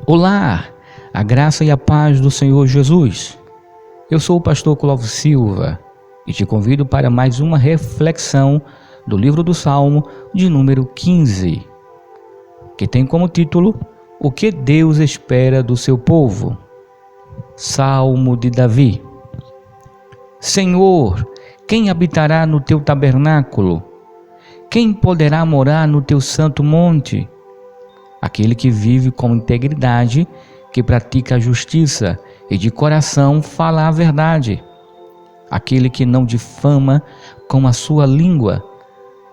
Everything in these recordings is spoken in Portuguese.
Olá, a graça e a paz do Senhor Jesus. Eu sou o pastor Clóvis Silva e te convido para mais uma reflexão do livro do Salmo de número 15, que tem como título O que Deus espera do seu povo. Salmo de Davi. Senhor, quem habitará no teu tabernáculo? Quem poderá morar no teu santo monte? Aquele que vive com integridade, que pratica a justiça e de coração fala a verdade. Aquele que não difama com a sua língua,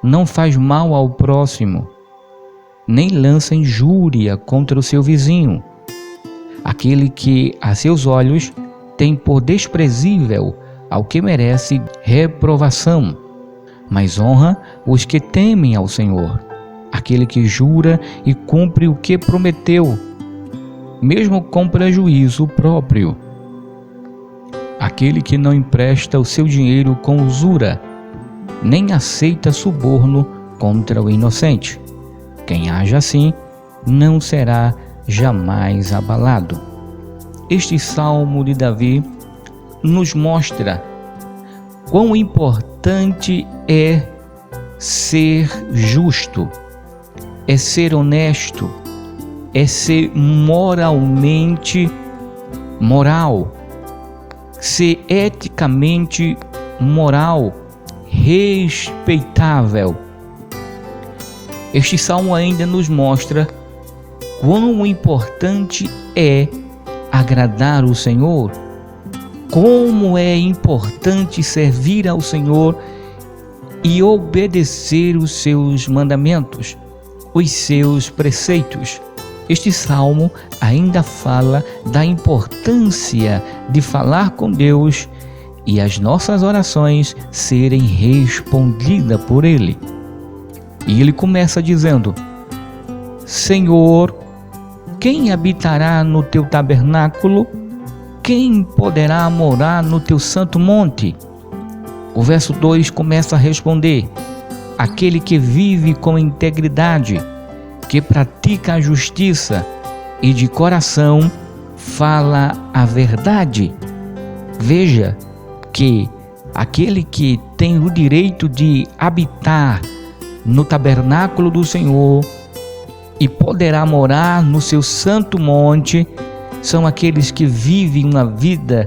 não faz mal ao próximo, nem lança injúria contra o seu vizinho. Aquele que a seus olhos tem por desprezível ao que merece reprovação, mas honra os que temem ao Senhor. Aquele que jura e cumpre o que prometeu, mesmo com prejuízo próprio. Aquele que não empresta o seu dinheiro com usura, nem aceita suborno contra o inocente. Quem age assim não será jamais abalado. Este salmo de Davi nos mostra quão importante é ser justo, é ser honesto, é ser moralmente moral, ser eticamente moral, respeitável. Este salmo ainda nos mostra quão importante é agradar o Senhor, como é importante servir ao Senhor e obedecer os seus mandamentos, os seus preceitos. Este salmo ainda fala da importância de falar com Deus e as nossas orações serem respondidas por Ele. E ele começa dizendo: Senhor, quem habitará no teu tabernáculo? Quem poderá morar no teu santo monte? O verso 2 começa a responder: aquele que vive com integridade, que pratica a justiça e de coração fala a verdade. Veja que aquele que tem o direito de habitar no tabernáculo do Senhor e poderá morar no seu santo monte são aqueles que vivem uma vida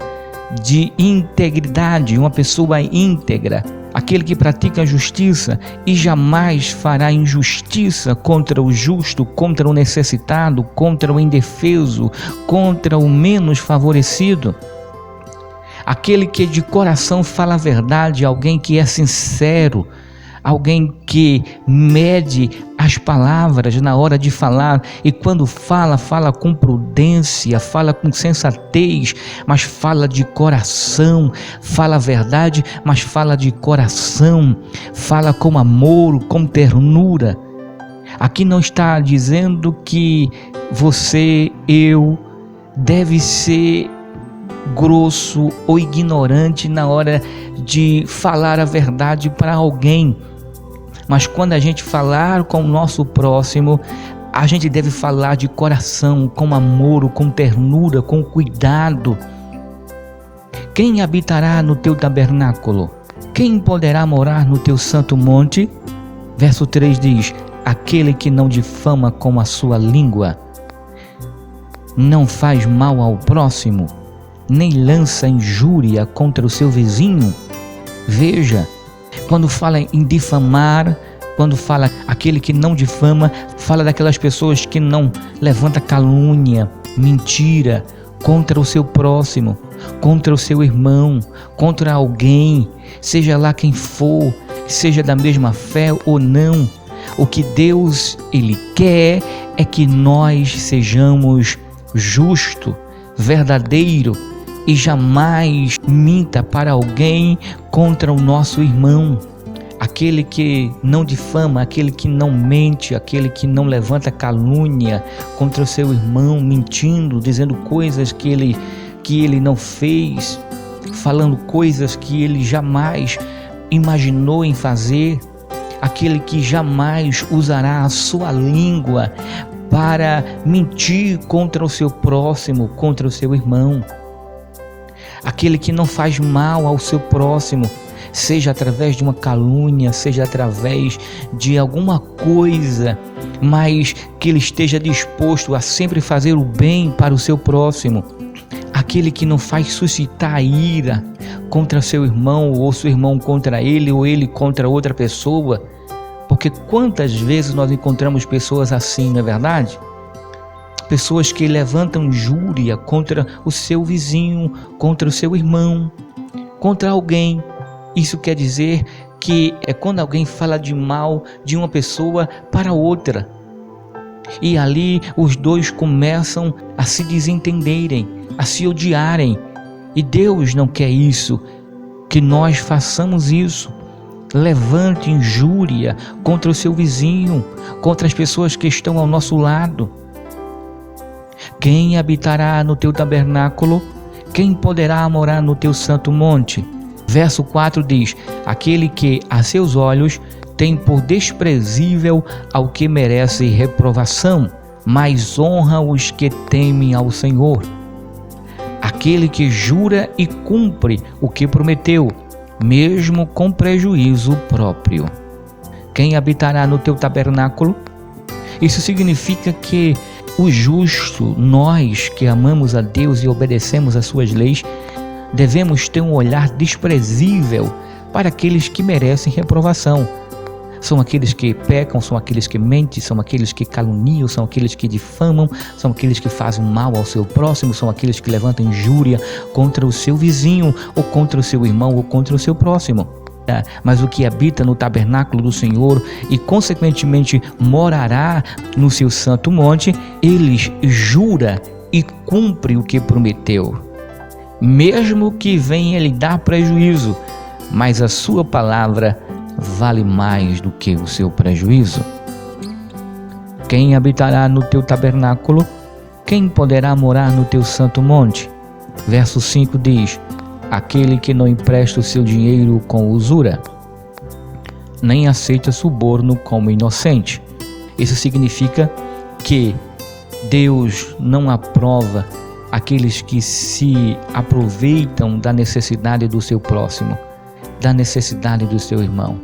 de integridade, uma pessoa íntegra, aquele que pratica a justiça e jamais fará injustiça contra o justo, contra o necessitado, contra o indefeso, contra o menos favorecido. Aquele que de coração fala a verdade, alguém que é sincero, alguém que mede as palavras na hora de falar e quando fala com prudência, fala com sensatez, mas fala de coração, fala a verdade, mas fala de coração, fala com amor, com ternura. Aqui não está dizendo que você, eu, deve ser grosso ou ignorante na hora de falar a verdade para alguém. Mas quando a gente falar com o nosso próximo, a gente deve falar de coração, com amor, com ternura, com cuidado. Quem habitará no teu tabernáculo? Quem poderá morar no teu santo monte? Verso 3 diz: aquele que não difama com a sua língua, não faz mal ao próximo, nem lança injúria contra o seu vizinho. Veja, quando fala em difamar, quando fala aquele que não difama, fala daquelas pessoas que não levanta calúnia, mentira contra o seu próximo, contra o seu irmão, contra alguém, seja lá quem for, seja da mesma fé ou não. O que Deus Ele quer é que nós sejamos justos, verdadeiros, e jamais minta para alguém contra o nosso irmão. Aquele que não difama, aquele que não mente, aquele que não levanta calúnia contra o seu irmão, mentindo, dizendo coisas que ele não fez, falando coisas que ele jamais imaginou em fazer. Aquele que jamais usará a sua língua para mentir contra o seu próximo, contra o seu irmão. Aquele que não faz mal ao seu próximo, seja através de uma calúnia, seja através de alguma coisa, mas que ele esteja disposto a sempre fazer o bem para o seu próximo. Aquele que não faz suscitar ira contra seu irmão, ou seu irmão contra ele, ou ele contra outra pessoa. Porque quantas vezes nós encontramos pessoas assim, não é verdade? Pessoas que levantam injúria contra o seu vizinho, contra o seu irmão, contra alguém. Isso quer dizer que é quando alguém fala de mal de uma pessoa para outra. E ali os dois começam a se desentenderem, a se odiarem. E Deus não quer isso, que nós façamos isso. Levante injúria contra o seu vizinho, contra as pessoas que estão ao nosso lado. Quem habitará no teu tabernáculo? Quem poderá morar no teu santo monte? Verso 4 diz: aquele que a seus olhos tem por desprezível ao que merece reprovação, mas honra os que temem ao Senhor. Aquele que jura e cumpre o que prometeu, mesmo com prejuízo próprio. Quem habitará no teu tabernáculo? Isso significa que o justo, nós que amamos a Deus e obedecemos às suas leis, devemos ter um olhar desprezível para aqueles que merecem reprovação. São aqueles que pecam, são aqueles que mentem, são aqueles que caluniam, são aqueles que difamam, são aqueles que fazem mal ao seu próximo, são aqueles que levantam injúria contra o seu vizinho, ou contra o seu irmão, ou contra o seu próximo. Mas o que habita no tabernáculo do Senhor e consequentemente morará no seu santo monte, eles jura e cumpre o que prometeu. Mesmo que venha lhe dar prejuízo, mas a sua palavra vale mais do que o seu prejuízo. Quem habitará no teu tabernáculo? Quem poderá morar no teu santo monte? Verso 5 diz: aquele que não empresta o seu dinheiro com usura, nem aceita suborno como inocente. Isso significa que Deus não aprova aqueles que se aproveitam da necessidade do seu próximo, da necessidade do seu irmão.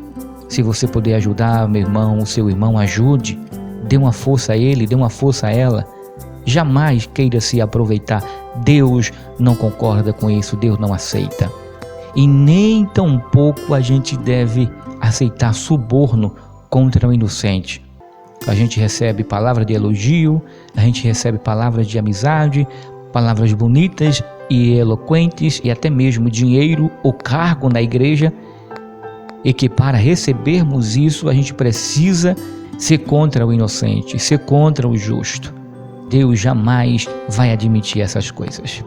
Se você puder ajudar meu irmão, o seu irmão, ajude, dê uma força a ele, dê uma força a ela. Jamais queira se aproveitar. Deus não concorda com isso, Deus não aceita. E nem tampouco a gente deve aceitar suborno contra o inocente. A gente recebe palavras de elogio, a gente recebe palavras de amizade, palavras bonitas e eloquentes, e até mesmo dinheiro ou cargo na igreja, e que para recebermos isso a gente precisa ser contra o inocente, ser contra o justo. Deus jamais vai admitir essas coisas.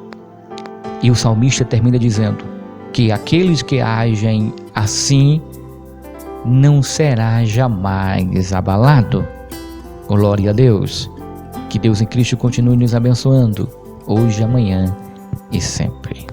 E o salmista termina dizendo que aqueles que agem assim não será jamais abalado. Glória a Deus. Que Deus em Cristo continue nos abençoando, hoje, amanhã e sempre.